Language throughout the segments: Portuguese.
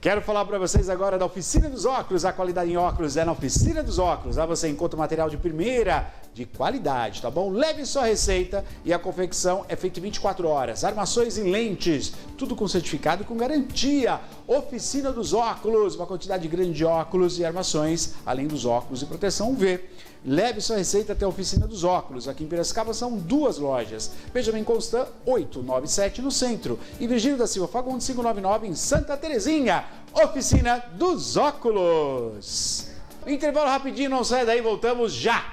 Quero falar para vocês agora da Oficina dos Óculos. A qualidade em óculos é na Oficina dos Óculos. Lá você encontra material de primeira, de qualidade, tá bom? Leve sua receita e a confecção é feita em 24 horas. Armações em lentes, tudo com certificado e com garantia. Oficina dos Óculos, uma quantidade grande de óculos e armações, além dos óculos e proteção UV. Leve sua receita até a Oficina dos Óculos. Aqui em Piracicaba são 2 lojas. Benjamin Constant 897 no centro e Virgílio da Silva Fagundes 599 em Santa Terezinha. Oficina dos Óculos. Intervalo rapidinho, não sai daí, voltamos já.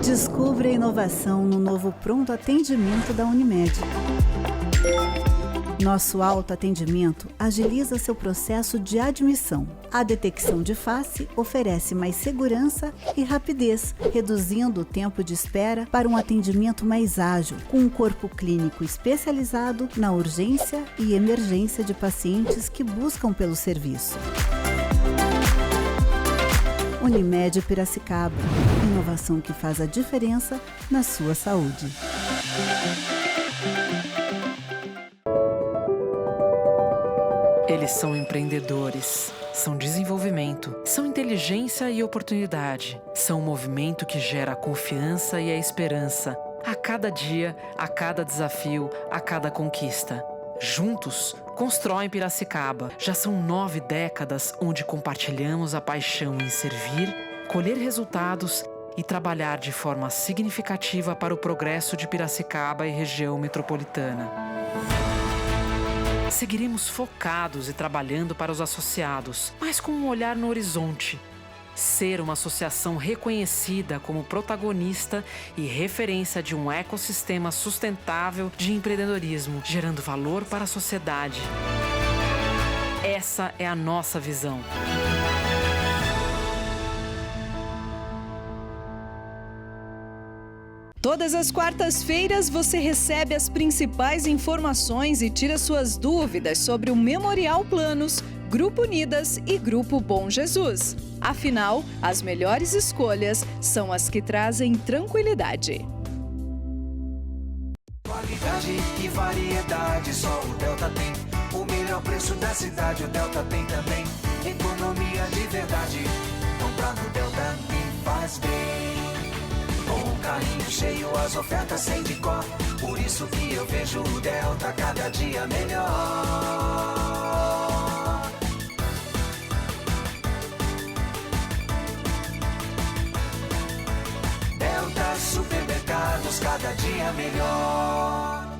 Descubra a inovação no novo pronto atendimento da Unimed. Nosso autoatendimento agiliza seu processo de admissão. A detecção de face oferece mais segurança e rapidez, reduzindo o tempo de espera para um atendimento mais ágil, com um corpo clínico especializado na urgência e emergência de pacientes que buscam pelo serviço. Unimed Piracicaba. Inovação que faz a diferença na sua saúde. Eles são empreendedores, são desenvolvimento, são inteligência e oportunidade, são um movimento que gera a confiança e a esperança a cada dia, a cada desafio, a cada conquista. Juntos, constroem Piracicaba. Já são 9 décadas onde compartilhamos a paixão em servir, colher resultados e trabalhar de forma significativa para o progresso de Piracicaba e região metropolitana. Seguiremos focados e trabalhando para os associados, mas com um olhar no horizonte. Ser uma associação reconhecida como protagonista e referência de um ecossistema sustentável de empreendedorismo, gerando valor para a sociedade. Essa é a nossa visão. Todas as quartas-feiras você recebe as principais informações e tira suas dúvidas sobre o Memorial Planos, Grupo Unidas e Grupo Bom Jesus. Afinal, as melhores escolhas são as que trazem tranquilidade. Qualidade e variedade, só o Delta tem. O melhor preço da cidade, o Delta tem também. Economia de verdade, comprar no Delta me faz bem. Com o carrinho cheio, as ofertas sem de cor. Por isso que eu vejo o Delta cada dia melhor. Delta Supermercados, cada dia melhor.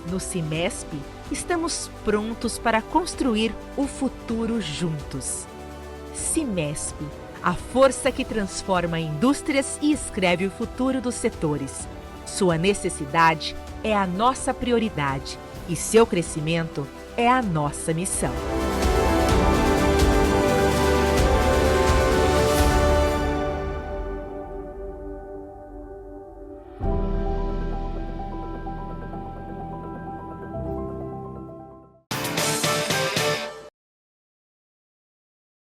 No Cimesp, estamos prontos para construir o futuro juntos. Cimesp, a força que transforma indústrias e escreve o futuro dos setores. Sua necessidade é a nossa prioridade e seu crescimento é a nossa missão.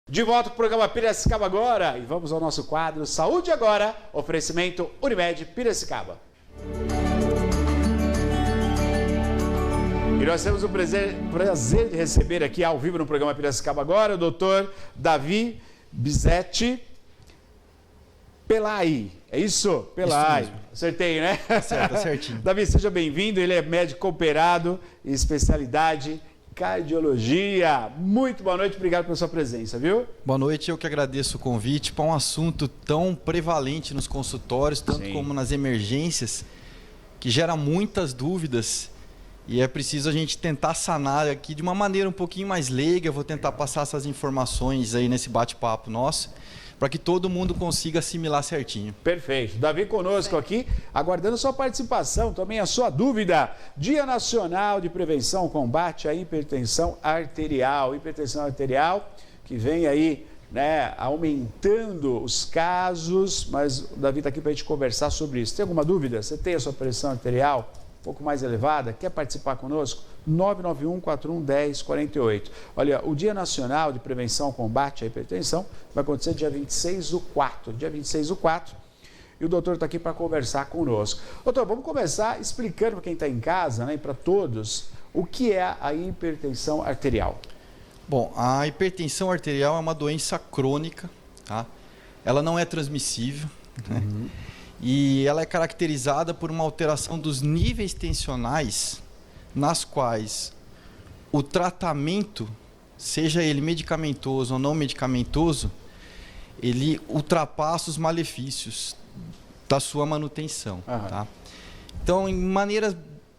De volta com o programa Piracicaba Agora e vamos ao nosso quadro Saúde Agora, oferecimento Unimed Piracicaba. E nós temos o prazer de receber aqui ao vivo no programa Piracicaba Agora o doutor Davi Bizetti Pelai. É isso? Pelai. Isso mesmo. Acertei, né? Certo, certinho. Davi, seja bem-vindo. Ele é médico operado e especialidade cardiologia. Muito boa noite, obrigado pela sua presença, viu? Boa noite, eu que agradeço o convite para um assunto tão prevalente nos consultórios, tanto Sim. como nas emergências, que gera muitas dúvidas e é preciso a gente tentar sanar aqui de uma maneira um pouquinho mais leiga. Eu vou tentar passar essas informações aí nesse bate-papo nosso, para que todo mundo consiga assimilar certinho. Perfeito. Davi conosco aqui, aguardando sua participação, também a sua dúvida. Dia Nacional de Prevenção, Combate à Hipertensão Arterial. Hipertensão arterial que vem aí, né, aumentando os casos, mas o Davi está aqui para a gente conversar sobre isso. Tem alguma dúvida? Você tem a sua pressão arterial um pouco mais elevada? Quer participar conosco? 991-4110-48. Olha, o Dia Nacional de Prevenção e Combate à Hipertensão vai acontecer dia 26/4. Dia 26/4. E o doutor está aqui para conversar conosco. Doutor, vamos começar explicando para quem está em casa, né, e para todos, O que é a hipertensão arterial? Bom, a hipertensão arterial é uma doença crônica, tá? Ela não é transmissível, né? E ela é caracterizada por uma alteração dos níveis tensionais, nas quais o tratamento, seja ele medicamentoso ou não medicamentoso, ele ultrapassa os malefícios da sua manutenção. Tá? Então, em maneira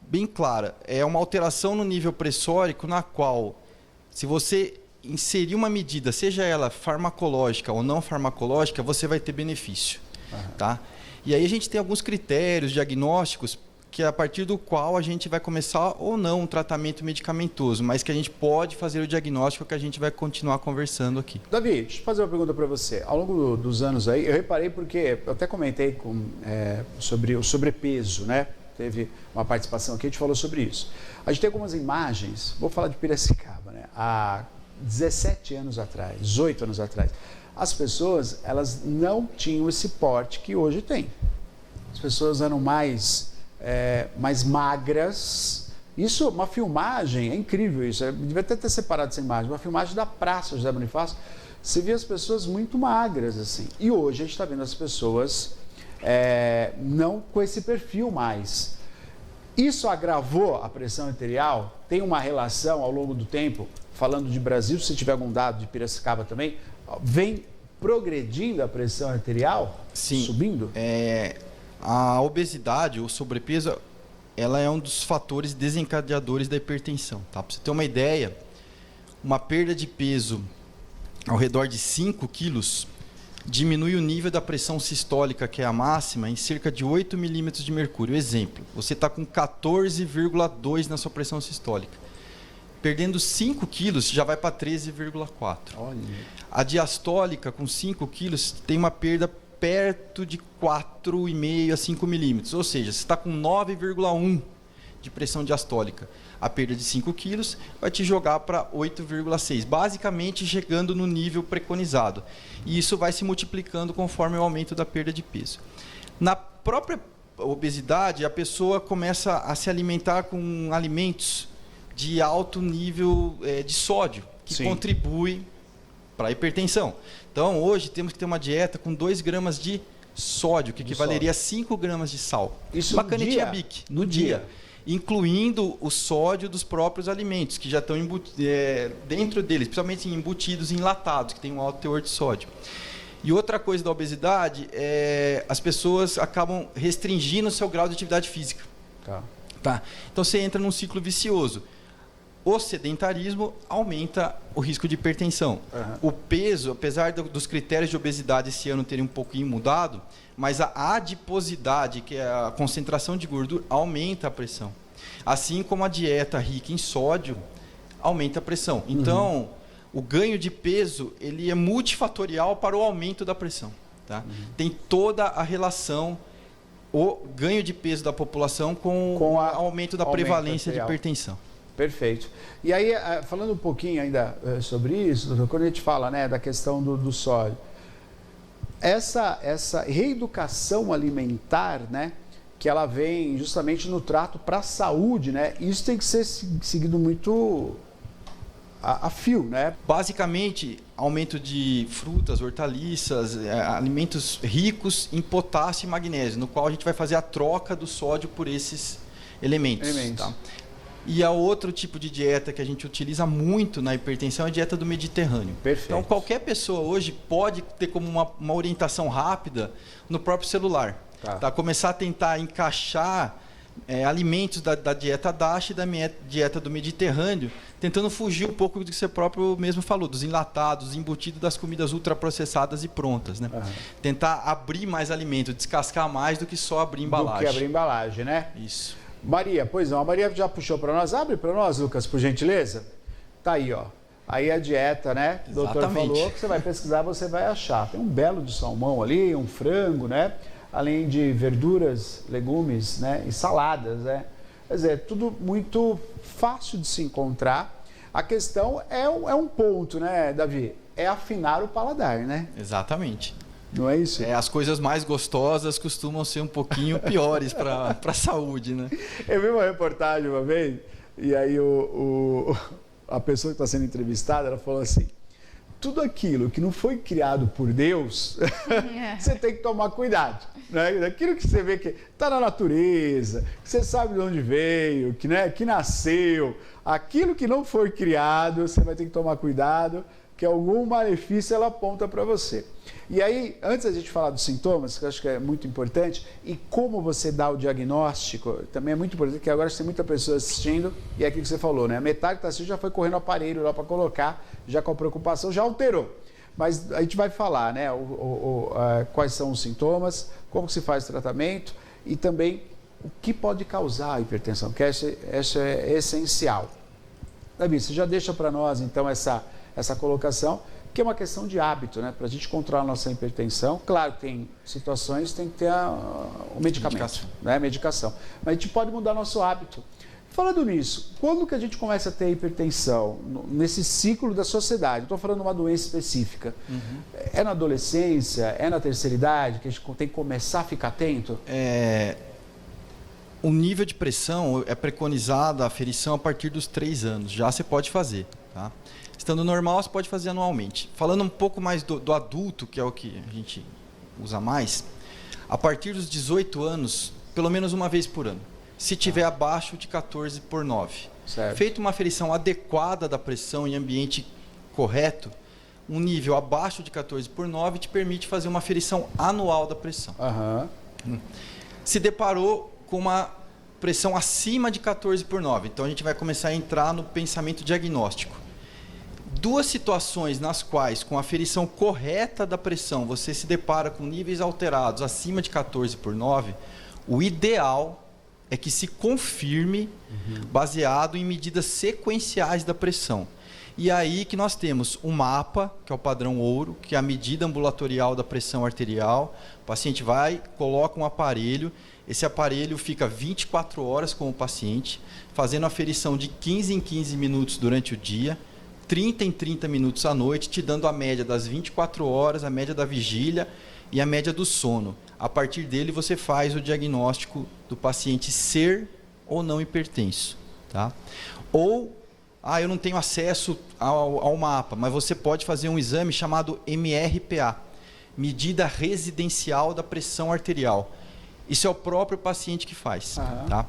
bem clara, é uma alteração no nível pressórico na qual, se você inserir uma medida, seja ela farmacológica ou não farmacológica, você vai ter benefício. Tá? E aí a gente tem alguns critérios diagnósticos que é a partir do qual a gente vai começar ou não um tratamento medicamentoso, mas que a gente pode fazer o diagnóstico, que a gente vai continuar conversando aqui. Davi, deixa eu fazer uma pergunta para você. Ao longo dos anos aí, eu reparei porque eu até comentei sobre o sobrepeso, né? Teve uma participação aqui, a gente falou sobre isso. A gente tem algumas imagens, vou falar de Piracicaba, né? Há 17 anos atrás, 18 anos atrás, as pessoas, elas não tinham esse porte que hoje tem. As pessoas eram mais magras. Isso, uma filmagem, é incrível isso. Eu devia até ter separado essa imagem. Uma filmagem da Praça José Bonifácio. Você via as pessoas muito magras, assim. E hoje a gente está vendo as pessoas não com esse perfil mais. Isso agravou a pressão arterial? Tem uma relação ao longo do tempo? Falando de Brasil, se tiver algum dado de Piracicaba também, vem progredindo a pressão arterial? Sim. Subindo? A obesidade, o sobrepeso, ela é um dos fatores desencadeadores da hipertensão. Tá? Para você ter uma ideia, uma perda de peso ao redor de 5 quilos diminui o nível da pressão sistólica, que é a máxima, em cerca de 8 milímetros de mercúrio. Exemplo, você está com 14,2 na sua pressão sistólica. Perdendo 5 quilos, já vai para 13,4. A diastólica, com 5 quilos, tem uma perda perto de 4,5 a 5 milímetros. Ou seja, você está com 9,1 de pressão diastólica. A perda de 5 quilos vai te jogar para 8,6. Basicamente, chegando no nível preconizado. E isso vai se multiplicando conforme o aumento da perda de peso. Na própria obesidade, a pessoa começa a se alimentar com alimentos de alto nível de sódio, que contribui para a hipertensão. Então, hoje temos que ter uma dieta com 2 gramas de sódio, que equivaleria a 5 gramas de sal. Isso uma no canetinha dia? Bic, no dia. Incluindo o sódio dos próprios alimentos, que já estão dentro deles, principalmente embutidos, enlatados, que tem um alto teor de sódio. E outra coisa da obesidade é as pessoas acabam restringindo o seu grau de atividade física. Tá? Então, você entra num ciclo vicioso. O sedentarismo aumenta o risco de hipertensão. O peso, apesar dos critérios de obesidade esse ano terem um pouquinho mudado, mas a adiposidade, que é a concentração de gordura, aumenta a pressão. Assim como a dieta rica em sódio aumenta a pressão. Então, o ganho de peso ele é multifatorial para o aumento da pressão. Tá? Tem toda a relação, o ganho de peso da população com o aumento da prevalência de hipertensão. Perfeito. E aí, falando um pouquinho ainda sobre isso, doutor, quando a gente fala, né, da questão do sódio, essa reeducação alimentar, né, que ela vem justamente no trato para a saúde, né, isso tem que ser seguido muito a fio, né? Basicamente, aumento de frutas, hortaliças, alimentos ricos em potássio e magnésio, no qual a gente vai fazer a troca do sódio por esses elementos. Tá? E a outro tipo de dieta que a gente utiliza muito na hipertensão é a dieta do Mediterrâneo. Perfeito. Então, qualquer pessoa hoje pode ter como uma orientação rápida no próprio celular. Tá? Começar a tentar encaixar alimentos da dieta DASH e da dieta do Mediterrâneo, tentando fugir um pouco do que você próprio mesmo falou, dos enlatados, embutidos das comidas ultraprocessadas e prontas. Né? Tentar abrir mais alimento, descascar mais do que só abrir embalagem. Do que abrir embalagem, né? Isso. Maria, pois não, a Maria já puxou para nós. Abre para nós, Lucas, por gentileza. Tá aí, ó. Aí a dieta, né? O doutor falou que você vai pesquisar, você vai achar. Tem um belo de salmão ali, um frango, né? Além de verduras, legumes, né? E saladas, né? Quer dizer, tudo muito fácil de se encontrar. A questão é um ponto, né, Davi? É afinar o paladar, né? Exatamente. Não é isso? As coisas mais gostosas costumam ser um pouquinho piores para a saúde, né? Eu vi uma reportagem uma vez E aí a pessoa que está sendo entrevistada, ela falou assim, tudo aquilo que não foi criado por Deus, você tem que tomar cuidado. Né? Aquilo que você vê que está na natureza, que você sabe de onde veio, que nasceu, aquilo que não foi criado, você vai ter que tomar cuidado, que algum malefício ela aponta para você. E aí, antes da gente falar dos sintomas, que eu acho que é muito importante, e como você dá o diagnóstico, também é muito importante, porque agora tem muita pessoa assistindo, e é aquilo que você falou, né? Metade que está assistindo já foi correndo o aparelho lá para colocar, já com a preocupação, já alterou. Mas a gente vai falar, né? Quais são os sintomas, como se faz o tratamento, e também o que pode causar a hipertensão, que essa é essencial. Davi, você já deixa para nós, então, essa colocação, que é uma questão de hábito, né? Para a gente controlar a nossa hipertensão, claro que tem situações que tem que ter o medicamento, né? Medicação. Mas a gente pode mudar nosso hábito. Falando nisso, quando que a gente começa a ter hipertensão? Nesse ciclo da sociedade, estou falando de uma doença específica. É na adolescência, é na terceira idade, que a gente tem que começar a ficar atento? O nível de pressão é preconizada a aferição a partir dos 3 anos, já você pode fazer, tá? Estando normal, você pode fazer anualmente. Falando um pouco mais do adulto, que é o que a gente usa mais, a partir dos 18 anos, pelo menos uma vez por ano. Se tiver abaixo de 14/9. Certo. Feita uma aferição adequada da pressão em ambiente correto, um nível abaixo de 14/9 te permite fazer uma aferição anual da pressão. Se deparou com uma pressão acima de 14/9, então a gente vai começar a entrar no pensamento diagnóstico. 2 situações nas quais, com a aferição correta da pressão, você se depara com níveis alterados acima de 14/9, o ideal é que se confirme baseado em medidas sequenciais da pressão. E aí que nós temos o mapa, que é o padrão ouro, que é a medida ambulatorial da pressão arterial. O paciente vai, coloca um aparelho, esse aparelho fica 24 horas com o paciente, fazendo a aferição de 15 em 15 minutos durante o dia, 30 em 30 minutos à noite, te dando a média das 24 horas, a média da vigília e a média do sono. A partir dele, você faz o diagnóstico do paciente ser ou não hipertenso. Tá? Ou, eu não tenho acesso ao mapa, mas você pode fazer um exame chamado MRPA, Medida Residencial da Pressão Arterial. Isso é o próprio paciente que faz. Tá?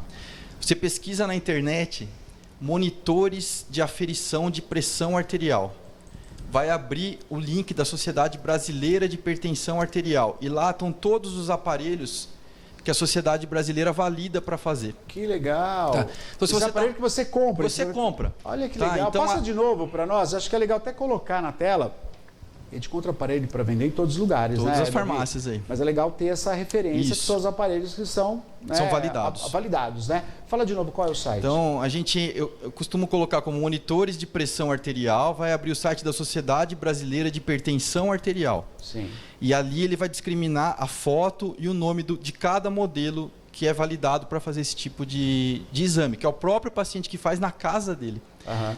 Você pesquisa na internet monitores de aferição de pressão arterial. Vai abrir o link da Sociedade Brasileira de Hipertensão Arterial. E lá estão todos os aparelhos que a Sociedade Brasileira valida para fazer. Que legal! Tá. Então, se você aparelho que você compra. Você compra. Olha que legal. Então, passa de novo para nós. Acho que é legal até colocar na tela. A gente encontra aparelho para vender em todos os lugares, todas né? as farmácias aí. Mas é legal ter essa referência que são os aparelhos que são validados. Validados, né? Fala de novo, qual é o site? Então, eu costumo colocar como monitores de pressão arterial, vai abrir o site da Sociedade Brasileira de Hipertensão Arterial. Sim. E ali ele vai discriminar a foto e o nome de cada modelo que é validado para fazer esse tipo de exame, que é o próprio paciente que faz na casa dele.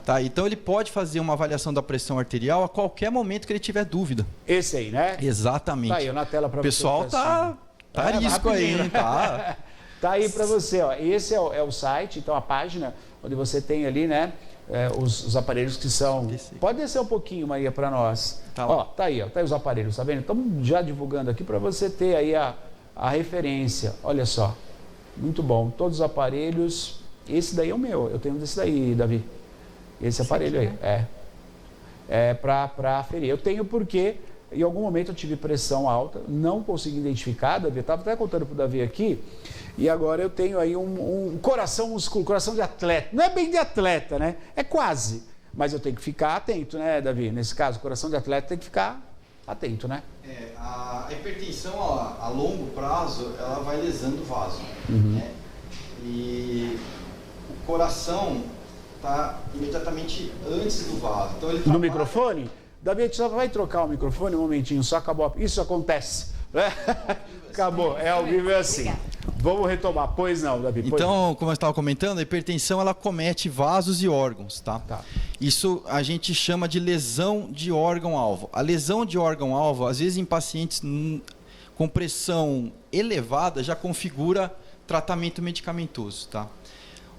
Tá? Então ele pode fazer uma avaliação da pressão arterial a qualquer momento que ele tiver dúvida. Esse aí, né? Exatamente. Tá aí na tela para você. O pessoal tá arisco aí, hein? Tá aí para você, ó. Esse é o site, então a página onde você tem ali, né? Os aparelhos que são... Pode descer um pouquinho, Maria, para nós. Tá aí os aparelhos, tá vendo? Estamos já divulgando aqui para você ter aí a referência. Olha só, muito bom. Todos os aparelhos. Esse daí é o meu, eu tenho desse daí, Davi. Esse aparelho aí, é para aferir. Eu tenho porque em algum momento eu tive pressão alta, não consegui identificar, Davi, estava até contando para o Davi aqui, e agora eu tenho aí um coração músculo, coração de atleta. Não é bem de atleta, né? É quase. Mas eu tenho que ficar atento, né, Davi? Nesse caso, coração de atleta tem que ficar atento, né? A hipertensão a longo prazo, ela vai lesando o vaso. Né? E o coração está imediatamente antes do vaso. Então, ele no microfone? Davi, a gente só vai trocar o microfone um momentinho, só acabou. Isso acontece. Né? Acabou, é ao vivo, é assim. Vamos retomar. Pois não, Davi. Então, como eu estava comentando, a hipertensão ela comete vasos e órgãos, tá? Isso a gente chama de lesão de órgão-alvo. A lesão de órgão-alvo, às vezes em pacientes com pressão elevada, já configura tratamento medicamentoso, tá?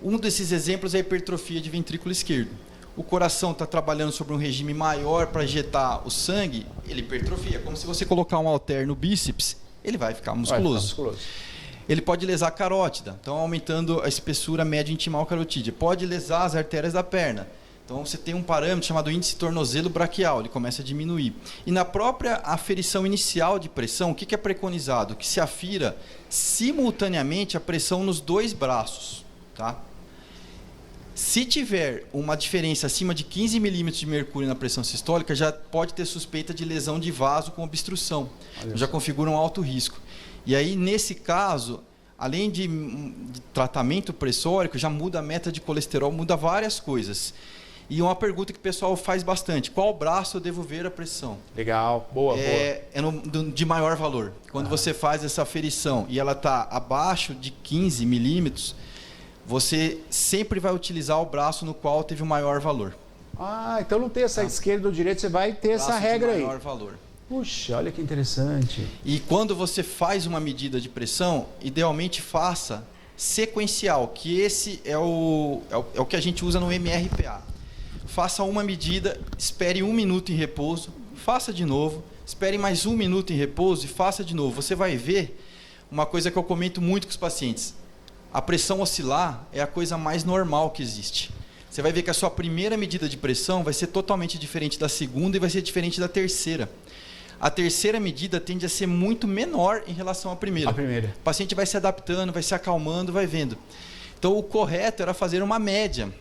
Um desses exemplos é a hipertrofia de ventrículo esquerdo. O coração está trabalhando sobre um regime maior para injetar o sangue, ele hipertrofia. Como se você colocar um halter no bíceps, ele vai ficar musculoso. Ele pode lesar a carótida, então aumentando a espessura média intimal carotídea. Pode lesar as artérias da perna. Então você tem um parâmetro chamado índice tornozelo braquial, ele começa a diminuir. E na própria aferição inicial de pressão, o que é preconizado? Que se afira simultaneamente a pressão nos 2 braços, tá? Se tiver uma diferença acima de 15 milímetros de mercúrio na pressão sistólica, já pode ter suspeita de lesão de vaso com obstrução. Já configura um alto risco. E aí, nesse caso, além de tratamento pressórico, já muda a meta de colesterol, muda várias coisas. E uma pergunta que o pessoal faz bastante: qual braço eu devo ver a pressão? Legal, boa. É de maior valor. Quando você faz essa aferição e ela está abaixo de 15 milímetros, você sempre vai utilizar o braço no qual teve o maior valor. Então não tem essa esquerda ou direita, você vai ter essa regra aí. Maior valor. Puxa, olha que interessante. E quando você faz uma medida de pressão, idealmente faça sequencial, que esse é o que a gente usa no MRPA. Faça uma medida, espere 1 minuto em repouso, faça de novo, espere mais 1 minuto em repouso e faça de novo. Você vai ver uma coisa que eu comento muito com os pacientes. A pressão oscilar é a coisa mais normal que existe. Você vai ver que a sua primeira medida de pressão vai ser totalmente diferente da segunda e vai ser diferente da terceira. A terceira medida tende a ser muito menor em relação à primeira. O paciente vai se adaptando, vai se acalmando, vai vendo. Então, o correto era fazer uma média.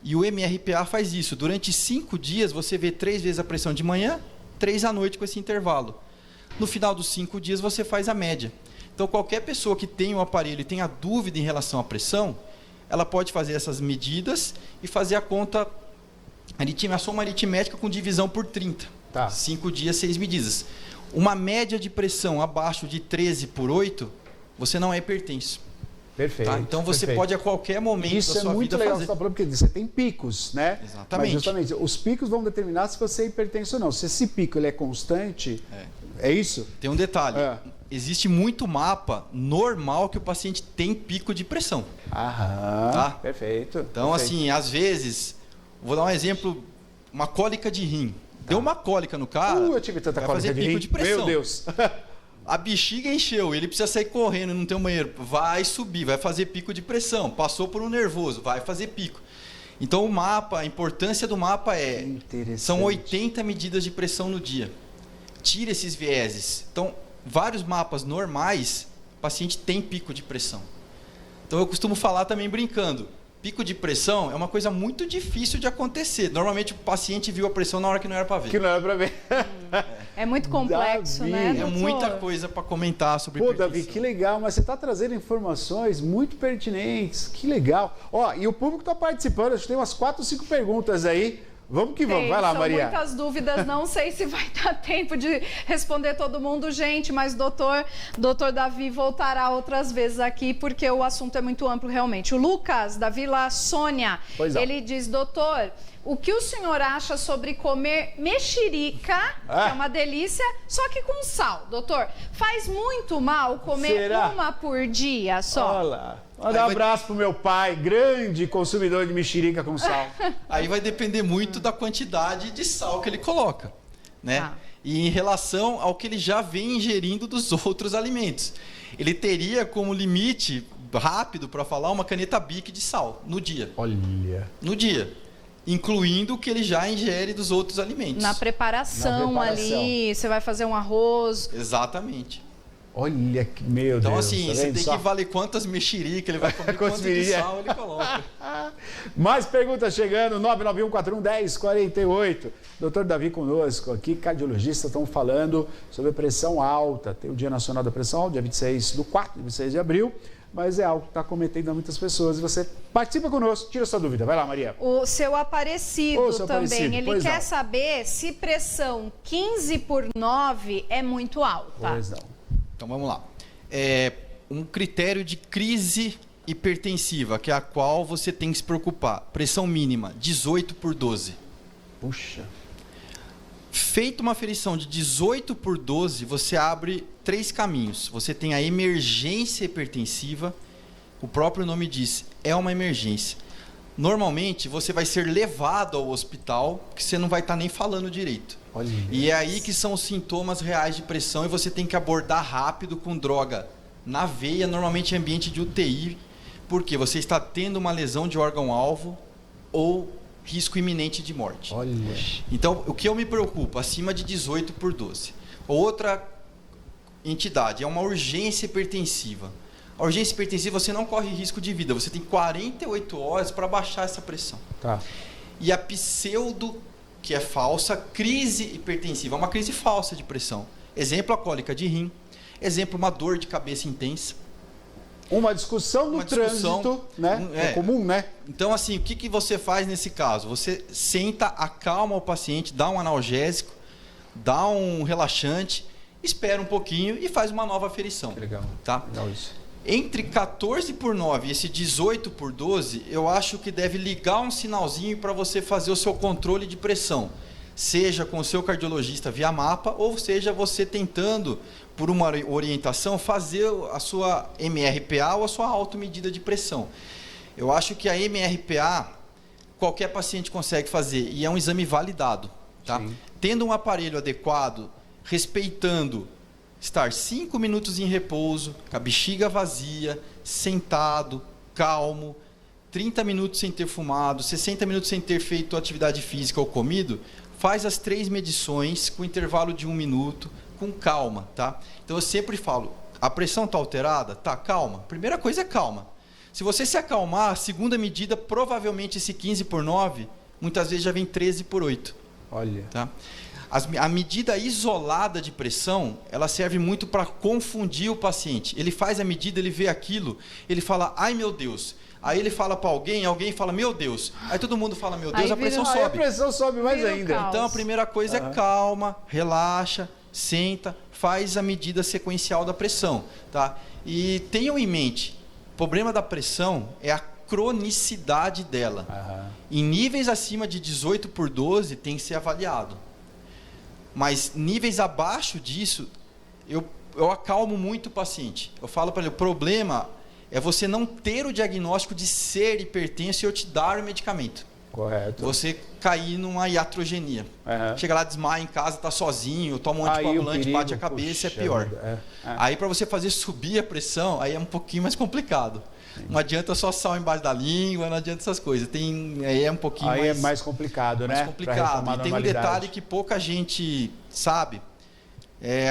E o MRPA faz isso. Durante 5 dias, você vê 3 vezes a pressão de manhã, 3 à noite com esse intervalo. No final dos 5 dias, você faz a média. Então, qualquer pessoa que tem um aparelho e tenha dúvida em relação à pressão, ela pode fazer essas medidas e fazer a conta, a soma aritmética com divisão por 30. 5 dias, 6 medidas. Uma média de pressão abaixo de 13 por 8, você não é hipertenso. Perfeito. Tá? Então, você pode a qualquer momento da sua vida fazer. Isso é muito legal que você está falando, porque você tem picos, né? Exatamente. Mas justamente, os picos vão determinar se você é hipertenso ou não. Se esse pico ele é constante, é isso? Tem um detalhe. Existe muito mapa normal que o paciente tem pico de pressão. Tá? Perfeito. Então, assim, às vezes, vou dar um exemplo, uma cólica de rim. Deu uma cólica no cara, eu tive tanta vai cólica fazer pico de pressão. Meu Deus. A bexiga encheu, ele precisa sair correndo, não tem um banheiro. Vai subir, vai fazer pico de pressão. Passou por um nervoso, vai fazer pico. Então, o mapa, a importância do mapa são 80 medidas de pressão no dia. Tira esses vieses. Então, vários mapas normais, o paciente tem pico de pressão. Então, eu costumo falar também brincando. Pico de pressão é uma coisa muito difícil de acontecer. Normalmente, o paciente viu a pressão na hora que não era para ver. Que não era para ver. É muito complexo, né, doutor? É muita coisa para comentar sobre hipertensão. Davi, que legal. Mas você está trazendo informações muito pertinentes. Que legal. E o público está participando. Acho que tem umas 4 ou 5 perguntas aí. Vamos que vamos. Vai lá, Maria. São muitas dúvidas, não sei se vai dar tempo de responder todo mundo, gente, mas doutor Davi voltará outras vezes aqui, porque o assunto é muito amplo realmente. O Lucas, da Vila Sônia, ele diz: doutor, o que o senhor acha sobre comer mexerica, que é uma delícia, só que com sal, doutor? Faz muito mal comer uma por dia só? Olha lá. Mandar um abraço pro meu pai, grande consumidor de mexerica com sal. Aí vai depender muito da quantidade de sal que ele coloca, né? E em relação ao que ele já vem ingerindo dos outros alimentos. Ele teria como limite rápido para falar uma caneta Bic de sal no dia. Olha. No dia. Incluindo o que ele já ingere dos outros alimentos. Na preparação ali, você vai fazer um arroz. Exatamente. Olha que, meu então, Deus. Então, assim, você tem que valer quantas mexericas ele vai comer, quanto de sal ele coloca. Mais perguntas chegando, 991411048. Doutor Davi conosco aqui, cardiologista, estamos falando sobre a pressão alta. Tem o Dia Nacional da Pressão Alta, dia 26 de abril. Mas é algo que está cometendo a muitas pessoas. E você participa conosco, tira sua dúvida. Vai lá, Maria. O seu Aparecido também, ele quer saber se pressão 15/9 é muito alta. Pois não. Então, vamos lá. Um critério de crise hipertensiva, que é a qual você tem que se preocupar. Pressão mínima, 18/12. Puxa. Feita uma aferição de 18/12, você abre 3 caminhos. Você tem a emergência hipertensiva, O próprio nome diz, é uma emergência. Normalmente, você vai ser levado ao hospital, que você não vai estar nem falando direito. Olha. E é aí que são os sintomas reais de pressão e você tem que abordar rápido com droga na veia, normalmente em ambiente de UTI, porque você está tendo uma lesão de órgão-alvo ou risco iminente de morte. Olha. Então, o que eu me preocupo? Acima de 18/12. Outra entidade, é uma urgência hipertensiva. A urgência hipertensiva, você não corre risco de vida, você tem 48 horas para baixar essa pressão. Tá. E a pseudo, que é falsa, crise hipertensiva, é uma crise falsa de pressão. Exemplo, a cólica de rim. Exemplo, uma dor de cabeça intensa. Uma discussão no trânsito, né? É comum, né? Então, assim, o que você faz nesse caso? Você senta, acalma o paciente, dá um analgésico, dá um relaxante, espera um pouquinho e faz uma nova aferição. Que legal. Tá? Legal isso. Entre 14/9 e esse 18/12, eu acho que deve ligar um sinalzinho para você fazer o seu controle de pressão. Seja com o seu cardiologista via mapa, ou seja você tentando, por uma orientação, fazer a sua MRPA ou a sua automedida de pressão. Eu acho que a MRPA, qualquer paciente consegue fazer, e é um exame validado. Tá? Tendo um aparelho adequado, respeitando estar 5 minutos em repouso, com a bexiga vazia, sentado, calmo, 30 minutos sem ter fumado, 60 minutos sem ter feito atividade física ou comido, faz as 3 medições com intervalo de 1 minuto, com calma, tá? Então eu sempre falo, a pressão está alterada? Tá, calma. Primeira coisa é calma. Se você se acalmar, a segunda medida, provavelmente esse 15/9, muitas vezes já vem 13/8. Olha. Tá? A medida isolada de pressão, ela serve muito para confundir o paciente. Ele faz a medida, ele vê aquilo, ele fala, ai meu Deus. Aí ele fala para alguém fala, meu Deus. Aí todo mundo fala, meu Deus, aí a pressão sobe. Aí a pressão sobe mais vira ainda. Então a primeira coisa é calma, relaxa, senta, faz a medida sequencial da pressão. Tá? E tenham em mente, o problema da pressão é a cronicidade dela. Em níveis acima de 18/12 tem que ser avaliado. Mas níveis abaixo disso, eu acalmo muito o paciente. Eu falo para ele, o problema é você não ter o diagnóstico de ser hipertenso e eu te dar o medicamento. Correto. Você cair numa iatrogenia. Chega lá, desmaia em casa, está sozinho, toma um anticoagulante, bate a cabeça, é pior. Aí para você fazer subir a pressão, aí é um pouquinho mais complicado. Não adianta só sal embaixo da língua, não adianta essas coisas. Aí é um pouquinho aí mais... é mais complicado, né? Mais complicado. E tem um detalhe que pouca gente sabe.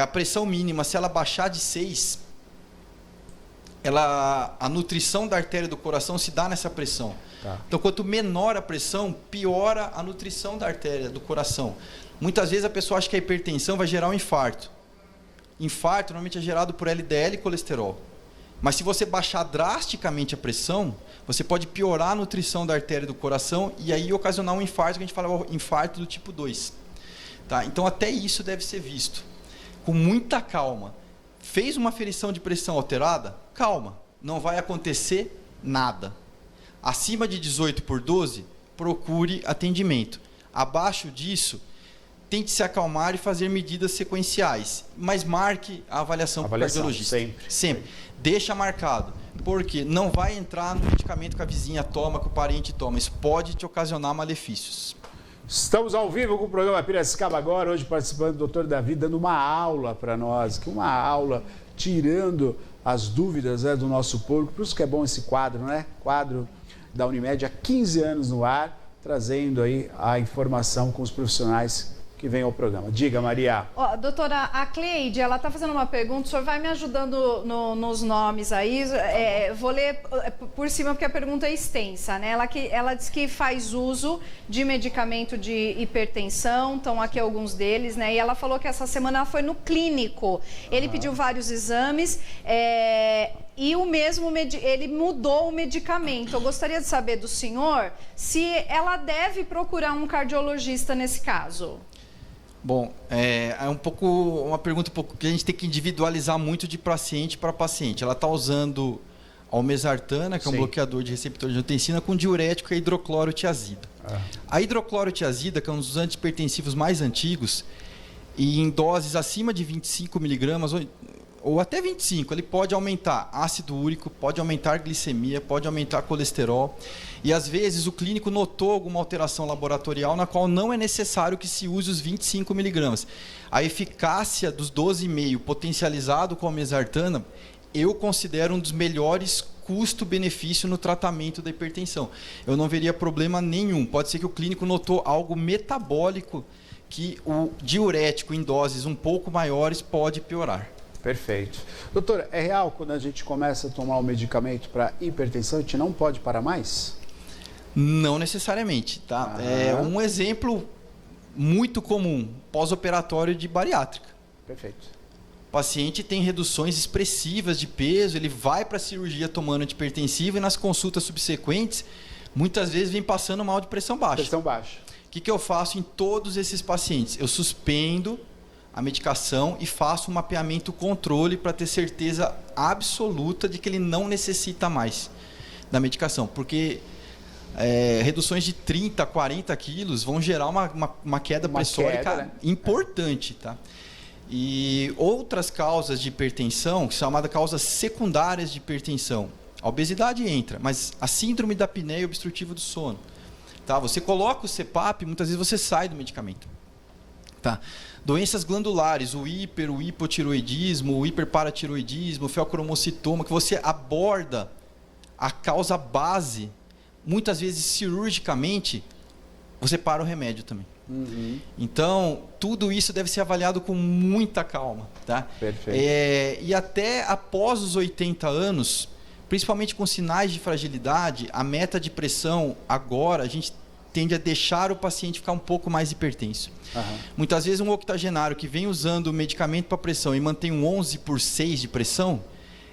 A pressão mínima, se ela baixar de 6, a nutrição da artéria do coração se dá nessa pressão. Tá. Então, quanto menor a pressão, piora a nutrição da artéria do coração. Muitas vezes a pessoa acha que a hipertensão vai gerar um infarto. Infarto normalmente é gerado por LDL e colesterol. Mas se você baixar drasticamente a pressão, você pode piorar a nutrição da artéria do coração e aí ocasionar um infarto, que a gente fala o infarto do tipo 2. Tá? Então até isso deve ser visto. Com muita calma. Fez uma aferição de pressão alterada? Calma. Não vai acontecer nada. Acima de 18/12, procure atendimento. Abaixo disso, tente se acalmar e fazer medidas sequenciais. Mas marque a avaliação com o cardiologista. Sempre. Deixa marcado. Porque não vai entrar no medicamento que a vizinha toma, que o parente toma. Isso pode te ocasionar malefícios. Estamos ao vivo com o programa Piracicaba Agora, hoje participando do Dr. Davi, dando uma aula para nós, uma aula tirando as dúvidas, né, do nosso público. Por isso que é bom esse quadro, né? Quadro da Unimed há 15 anos no ar, trazendo aí a informação com os profissionais que vem ao programa. Diga, Maria. Doutora, a Cleide, ela está fazendo uma pergunta, o senhor vai me ajudando nos nomes aí, vou ler por cima porque a pergunta é extensa, né? Ela diz que faz uso de medicamento de hipertensão, estão aqui alguns deles, né? E ela falou que essa semana ela foi no clínico, ele pediu vários exames, e ele mudou o medicamento. Eu gostaria de saber do senhor se ela deve procurar um cardiologista nesse caso. Bom, é uma pergunta que a gente tem que individualizar muito de paciente para paciente. Ela está usando almesartana, que é um bloqueador de receptor de angiotensina, com diurético e hidroclorotiazida. A hidroclorotiazida, que é um dos antihipertensivos mais antigos, e em doses acima de 25 miligramas, ou até 25, ele pode aumentar ácido úrico, pode aumentar glicemia, pode aumentar colesterol. E às vezes o clínico notou alguma alteração laboratorial na qual não é necessário que se use os 25 miligramas. A eficácia dos 12,5 potencializado com a mesartana, eu considero um dos melhores custo-benefício no tratamento da hipertensão. Eu não veria problema nenhum. Pode ser que o clínico notou algo metabólico que o diurético em doses um pouco maiores pode piorar. Perfeito. Doutor, é real quando a gente começa a tomar um medicamento para hipertensão, a gente não pode parar mais? Não necessariamente, tá? É um exemplo muito comum, pós-operatório de bariátrica. Perfeito. O paciente tem reduções expressivas de peso, ele vai para a cirurgia tomando antihipertensivo e nas consultas subsequentes, muitas vezes vem passando mal de pressão baixa. Pressão baixa. O que eu faço em todos esses pacientes? Eu suspendo a medicação e faço um mapeamento controle para ter certeza absoluta de que ele não necessita mais da medicação. Porque reduções de 30, 40 quilos vão gerar uma queda pressórica importante. Tá? E outras causas de hipertensão, que são chamadas causas secundárias de hipertensão. A obesidade entra, mas a síndrome da apneia obstrutiva do sono. Tá? Você coloca o CPAP, muitas vezes você sai do medicamento. Tá? Doenças glandulares, o hipotiroidismo, o hiperparatiroidismo, o feocromocitoma, que você aborda a causa base, muitas vezes cirurgicamente, você para o remédio também. Uhum. Então, tudo isso deve ser avaliado com muita calma. Tá? Perfeito. E até após os 80 anos, principalmente com sinais de fragilidade, a meta de pressão agora, a gente tende a deixar o paciente ficar um pouco mais hipertenso. Uhum. Muitas vezes um octogenário que vem usando medicamento para pressão e mantém um 11/6 de pressão,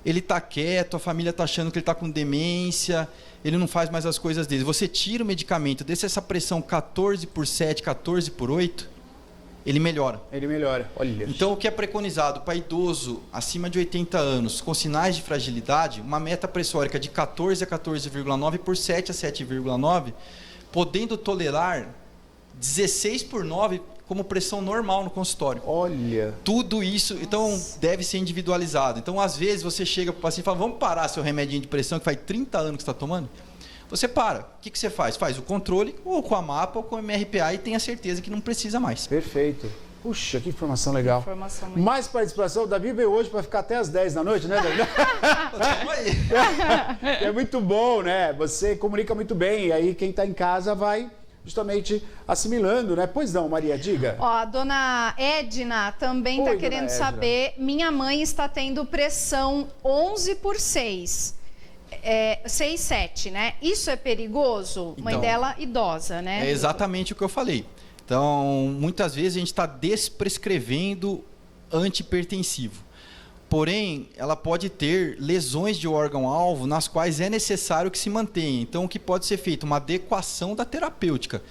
ele está quieto, a família está achando que ele está com demência, ele não faz mais as coisas dele. Você tira o medicamento, deixa essa pressão 14/7, 14/8, ele melhora. Ele melhora, olha. Então, o que é preconizado para idoso acima de 80 anos com sinais de fragilidade, uma meta pressórica de 14 a 14,9 por 7 a 7,9, podendo tolerar 16/9 como pressão normal no consultório. Olha. Tudo isso, então, deve ser individualizado. Então, às vezes, você chega para o paciente e fala, vamos parar seu remedinho de pressão que faz 30 anos que você está tomando? Você para. O que você faz? Faz o controle ou com a MAPA ou com o MRPA e tenha certeza que não precisa mais. Perfeito. Puxa, que informação legal. Informação muito... Mais participação. O Davi veio hoje para ficar até as 10 da noite, né, Davi? É muito bom, né? Você comunica muito bem. E aí quem está em casa vai justamente assimilando, né? Pois não, Maria, diga. Ó, a dona Edna também está querendo saber. Minha mãe está tendo pressão 11/6. 6,7, né? Isso é perigoso? Então, mãe dela idosa, né? É exatamente o que eu falei. Então, muitas vezes a gente está desprescrevendo antihipertensivo. Porém, ela pode ter lesões de órgão-alvo nas quais é necessário que se mantenha. Então, o que pode ser feito? Uma adequação da terapêutica.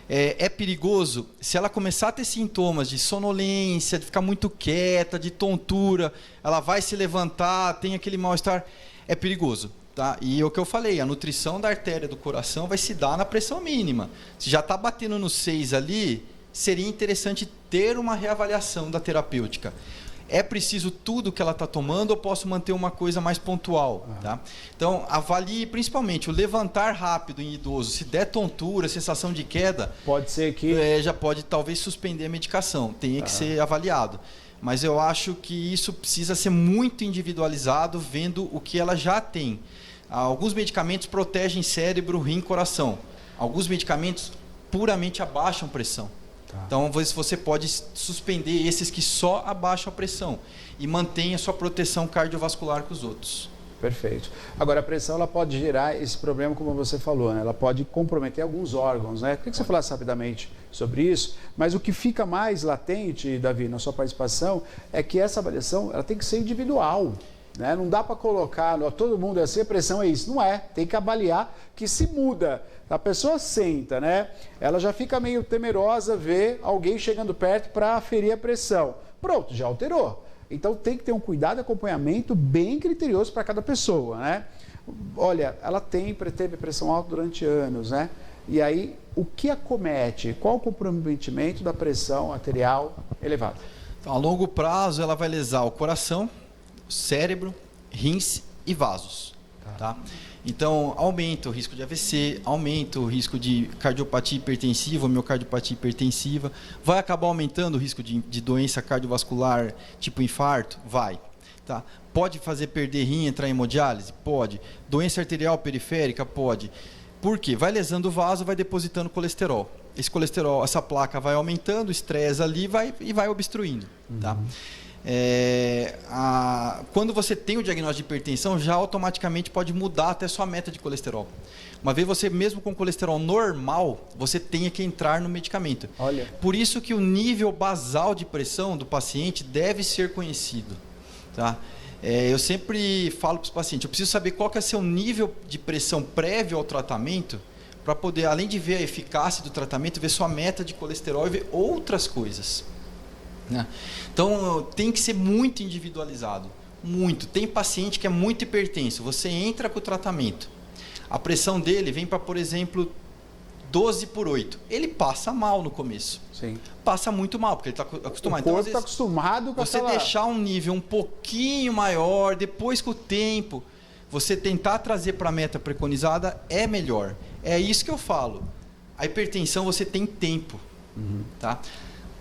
É perigoso se ela começar a ter sintomas de sonolência, de ficar muito quieta, de tontura, ela vai se levantar, tem aquele mal-estar, é perigoso. Tá? E o que eu falei, a nutrição da artéria do coração vai se dar na pressão mínima. Se já está batendo no 6 ali, seria interessante ter uma reavaliação da terapêutica. É preciso tudo que ela está tomando ou posso manter uma coisa mais pontual? Tá? Então, avalie principalmente o levantar rápido em idoso. Se der tontura, sensação de queda, pode ser que... já pode talvez suspender a medicação. Tem que ser avaliado. Mas eu acho que isso precisa ser muito individualizado, vendo o que ela já tem. Alguns medicamentos protegem cérebro, rim, coração. Alguns medicamentos puramente abaixam pressão. Tá. Então, você pode suspender esses que só abaixam a pressão e mantém a sua proteção cardiovascular com os outros. Perfeito. Agora, a pressão ela pode gerar esse problema, como você falou, né? Ela pode comprometer alguns órgãos, né? Eu queria que você falasse rapidamente sobre isso, mas o que fica mais latente, Davi, na sua participação, é que essa avaliação ela tem que ser individual. Né? Não dá para colocar, todo mundo é assim, a pressão é isso. Não é, tem que avaliar que se muda. A pessoa senta, né? Ela já fica meio temerosa ver alguém chegando perto para aferir a pressão. Pronto, já alterou. Então tem que ter um cuidado e acompanhamento bem criterioso para cada pessoa, né? Olha, ela teve pressão alta durante anos, né? E aí, o que acomete? Qual o comprometimento da pressão arterial elevada? Então, a longo prazo, ela vai lesar o coração, cérebro, rins e vasos. Tá? Então, aumenta o risco de AVC, aumenta o risco de cardiopatia hipertensiva, miocardiopatia hipertensiva. Vai acabar aumentando o risco de doença cardiovascular, tipo infarto? Vai. Tá? Pode fazer perder rim, entrar em hemodiálise? Pode. Doença arterial periférica? Pode. Por quê? Vai lesando o vaso, vai depositando colesterol. Esse colesterol, essa placa vai aumentando, estressa ali e vai obstruindo. Tá? Quando você tem o diagnóstico de hipertensão, já automaticamente pode mudar até sua meta de colesterol. Uma vez você, mesmo com colesterol normal, você tenha que entrar no medicamento. Olha. Por isso que o nível basal de pressão do paciente deve ser conhecido. Tá? Eu sempre falo para os pacientes, eu preciso saber qual que é o seu nível de pressão prévio ao tratamento, para poder, além de ver a eficácia do tratamento, ver sua meta de colesterol e ver outras coisas. Então, tem que ser muito individualizado. Muito. Tem paciente que é muito hipertenso. Você entra com o tratamento. A pressão dele vem para, por exemplo, 12/8. Ele passa mal no começo. Sim. Passa muito mal, porque ele está acostumado. O corpo está acostumado com você deixar um nível um pouquinho maior, depois com o tempo, você tentar trazer para a meta preconizada é melhor. É isso que eu falo. A hipertensão você tem tempo. Tá?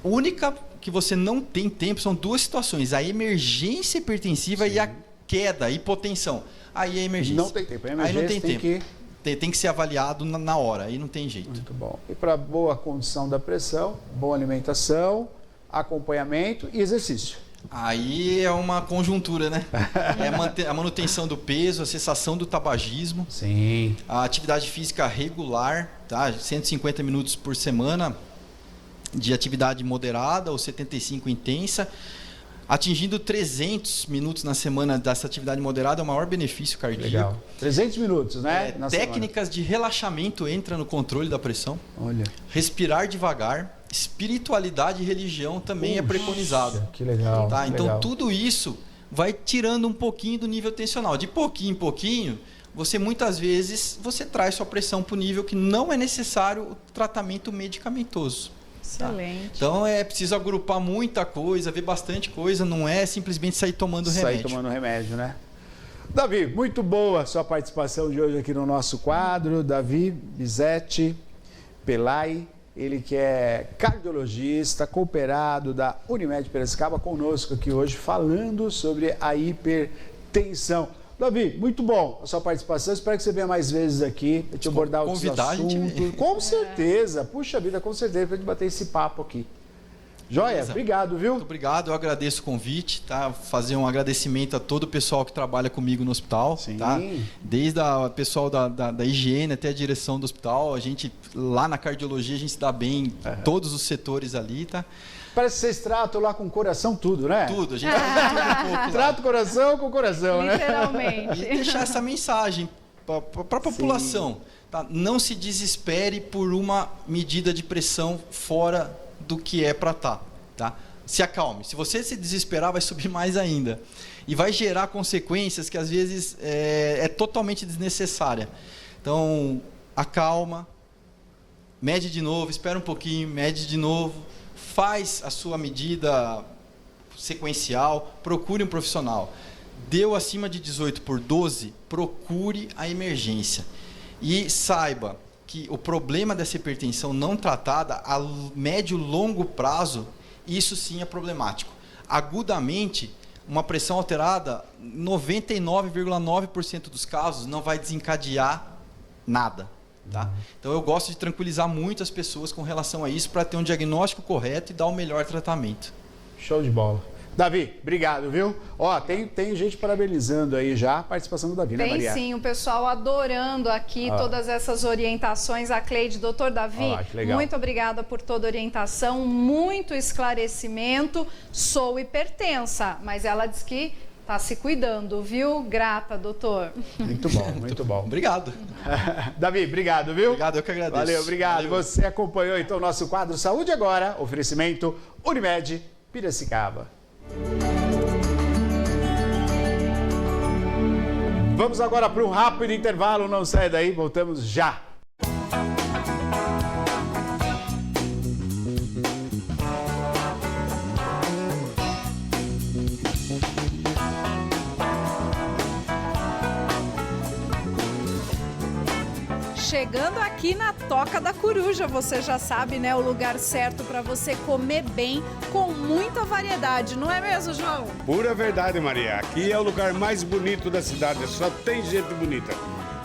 A única que você não tem tempo são duas situações: a emergência hipertensiva e a queda, a hipotensão. Aí é emergência. Não tem tempo. A emergência aí não tem tempo. Tem que ser avaliado na hora, aí não tem jeito. Muito bom. E para boa condição da pressão, boa alimentação, acompanhamento e exercício. Aí é uma conjuntura, né? É a manutenção do peso, a cessação do tabagismo. Sim. A atividade física regular, tá? 150 minutos por semana de atividade moderada ou 75 intensa. Atingindo 300 minutos na semana dessa atividade moderada é o maior benefício cardíaco. Legal. 300 minutos, né? Técnicas de relaxamento entram no controle da pressão. Olha. Respirar devagar. Espiritualidade e religião também é preconizado. Que legal. Tá? Que Então, legal. tudo isso vai tirando um pouquinho do nível tensional. De pouquinho em pouquinho, você muitas vezes traz sua pressão para o nível que não é necessário o tratamento medicamentoso. Excelente. Então é preciso agrupar muita coisa, ver bastante coisa, não é simplesmente sair tomando remédio. Sair tomando remédio, né? Davi, muito boa a sua participação de hoje aqui no nosso quadro. Davi Bizetti Pelai, ele que é cardiologista, cooperado da Unimed Piracicaba, conosco aqui hoje falando sobre a hipertensão. Davi, muito bom a sua participação. Espero que você venha mais vezes aqui, te abordar outros assuntos. Com certeza. Puxa vida, com certeza, para gente bater esse papo aqui. Joia, beleza. Obrigado, viu? Muito obrigado, eu agradeço o convite, tá? Fazer um agradecimento a todo o pessoal que trabalha comigo no hospital. Sim. Tá? Desde o pessoal da higiene até a direção do hospital. A gente, lá na cardiologia, a gente se dá bem, todos os setores ali, tá? Parece que vocês tratam lá com o coração tudo, né? Tudo, a gente faz tudo um pouco. Trata o coração com o coração, né? Literalmente. E deixar essa mensagem para a população. Tá? Não se desespere por uma medida de pressão fora do que é para estar. Tá? Se acalme. Se você se desesperar, vai subir mais ainda. E vai gerar consequências que às vezes é totalmente desnecessária. Então, acalma, mede de novo, espera um pouquinho, mede de novo. Faz a sua medida sequencial, procure um profissional. Deu acima de 18/12, procure a emergência. E saiba que o problema dessa hipertensão não tratada a médio e longo prazo, isso sim é problemático. Agudamente, uma pressão alterada, 99,9% dos casos não vai desencadear nada. Tá? Então eu gosto de tranquilizar muito as pessoas com relação a isso para ter um diagnóstico correto e dar o melhor tratamento. Show de bola. Davi, obrigado, viu? Ó, tem gente parabenizando aí já a participação do Davi, né, Maria? Tem sim, o pessoal adorando aqui todas essas orientações. A Cleide, doutor Davi, muito obrigada por toda a orientação, muito esclarecimento. Sou hipertensa, mas ela diz que tá se cuidando, viu? Grata, doutor. Muito bom, muito bom. Obrigado. Davi, obrigado, viu? Obrigado, eu que agradeço. Valeu, obrigado. Valeu. Você acompanhou então o nosso quadro Saúde Agora, oferecimento Unimed Piracicaba. Vamos agora para um rápido intervalo, não sai daí, voltamos já. chegando aqui na Toca da Coruja, você já sabe, né? O lugar certo para você comer bem, com muita variedade, não é mesmo, João? Pura verdade, Maria. Aqui é o lugar mais bonito da cidade, só tem gente bonita.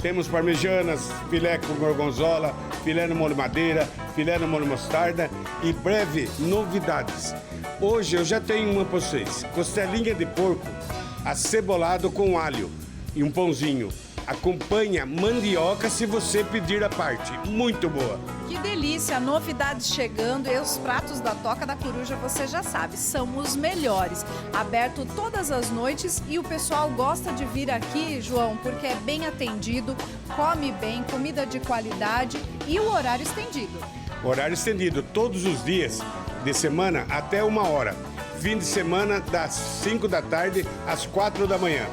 Temos parmegianas, filé com gorgonzola, filé no molho madeira, filé no molho mostarda e breve novidades. Hoje eu já tenho uma para vocês, costelinha de porco acebolado com alho e um pãozinho. Acompanha mandioca se você pedir a parte. Muito boa. Que delícia, novidades chegando e os pratos da Toca da Coruja, você já sabe, são os melhores. Aberto todas as noites e o pessoal gosta de vir aqui, João, porque é bem atendido, come bem, comida de qualidade e o horário estendido. Horário estendido todos os dias de semana até 1h. Fim de semana das 5 da tarde às 4 da manhã.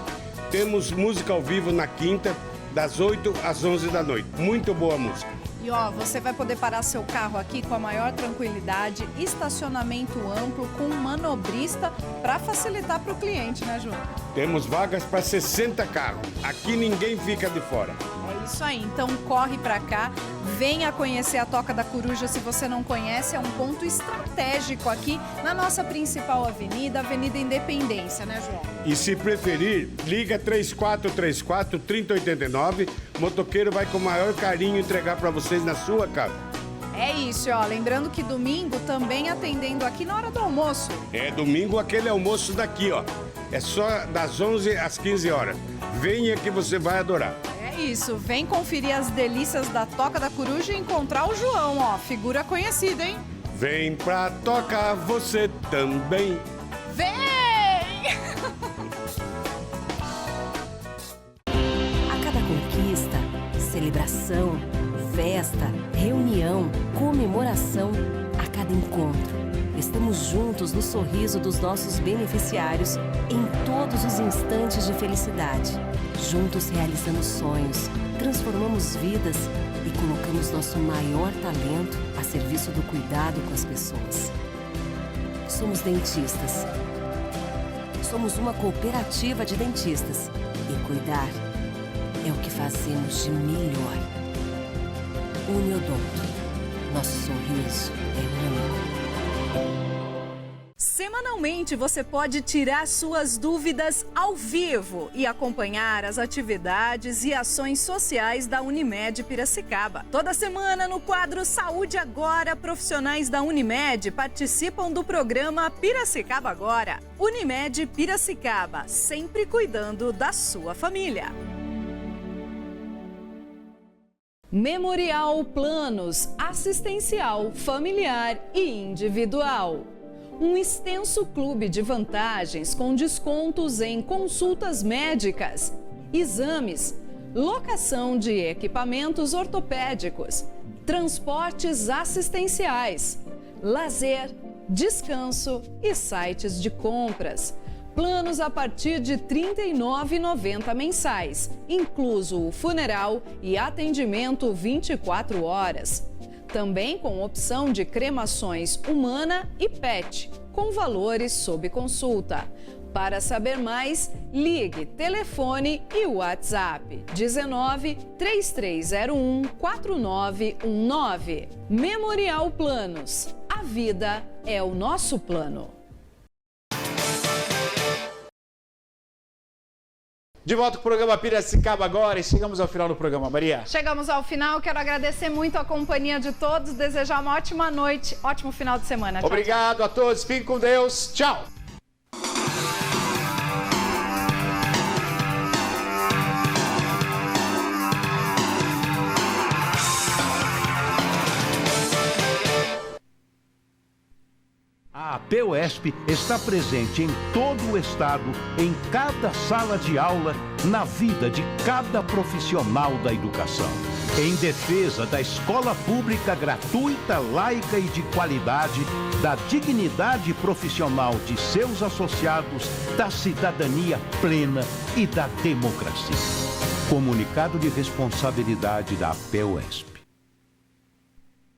Temos música ao vivo na quinta, das 8 às 11 da noite. Muito boa música. E ó, você vai poder parar seu carro aqui com a maior tranquilidade, estacionamento amplo, com manobrista para facilitar para o cliente, né, João? Temos vagas para 60 carros. Aqui ninguém fica de fora. É isso aí, então corre para cá, venha conhecer a Toca da Coruja se você não conhece, é um ponto estratégico aqui na nossa principal avenida, Avenida Independência, né, João? E se preferir, liga 3434-3089, motoqueiro vai com o maior carinho entregar para vocês na sua casa. É isso, ó, lembrando que domingo também atendendo aqui na hora do almoço. É, domingo aquele almoço daqui, ó, é só das 11 às 15 horas. Venha que você vai adorar. Isso, vem conferir as delícias da Toca da Coruja e encontrar o João, ó, figura conhecida, hein? Vem pra Toca você também. Vem! A cada conquista, celebração, festa, reunião, comemoração, a cada encontro, estamos juntos no sorriso dos nossos beneficiários em todos os instantes de felicidade. Juntos realizamos sonhos, transformamos vidas e colocamos nosso maior talento a serviço do cuidado com as pessoas. Somos dentistas. Somos uma cooperativa de dentistas. E cuidar é o que fazemos de melhor. Uniodonto. Nosso sorriso é único. Semanalmente você pode tirar suas dúvidas ao vivo e acompanhar as atividades e ações sociais da Unimed Piracicaba. Toda semana no quadro Saúde Agora, profissionais da Unimed participam do programa Piracicaba Agora. Unimed Piracicaba, sempre cuidando da sua família. Memorial Planos, assistencial, familiar e individual. Um extenso clube de vantagens com descontos em consultas médicas, exames, locação de equipamentos ortopédicos, transportes assistenciais, lazer, descanso e sites de compras. Planos a partir de R$ 39,90 mensais, incluso o funeral e atendimento 24 horas. Também com opção de cremações humana e PET, com valores sob consulta. Para saber mais, ligue, telefone e WhatsApp 19 3301 4919. Memorial Planos. A vida é o nosso plano. De volta com o programa Piracicaba Agora e chegamos ao final do programa, Maria. Chegamos ao final, quero agradecer muito a companhia de todos, desejar uma ótima noite, ótimo final de semana. Tchau, obrigado tchau. a todos, fiquem com Deus, tchau. A PUESP está presente em todo o estado, em cada sala de aula, na vida de cada profissional da educação. Em defesa da escola pública gratuita, laica e de qualidade, da dignidade profissional de seus associados, da cidadania plena e da democracia. Comunicado de responsabilidade da PUESP.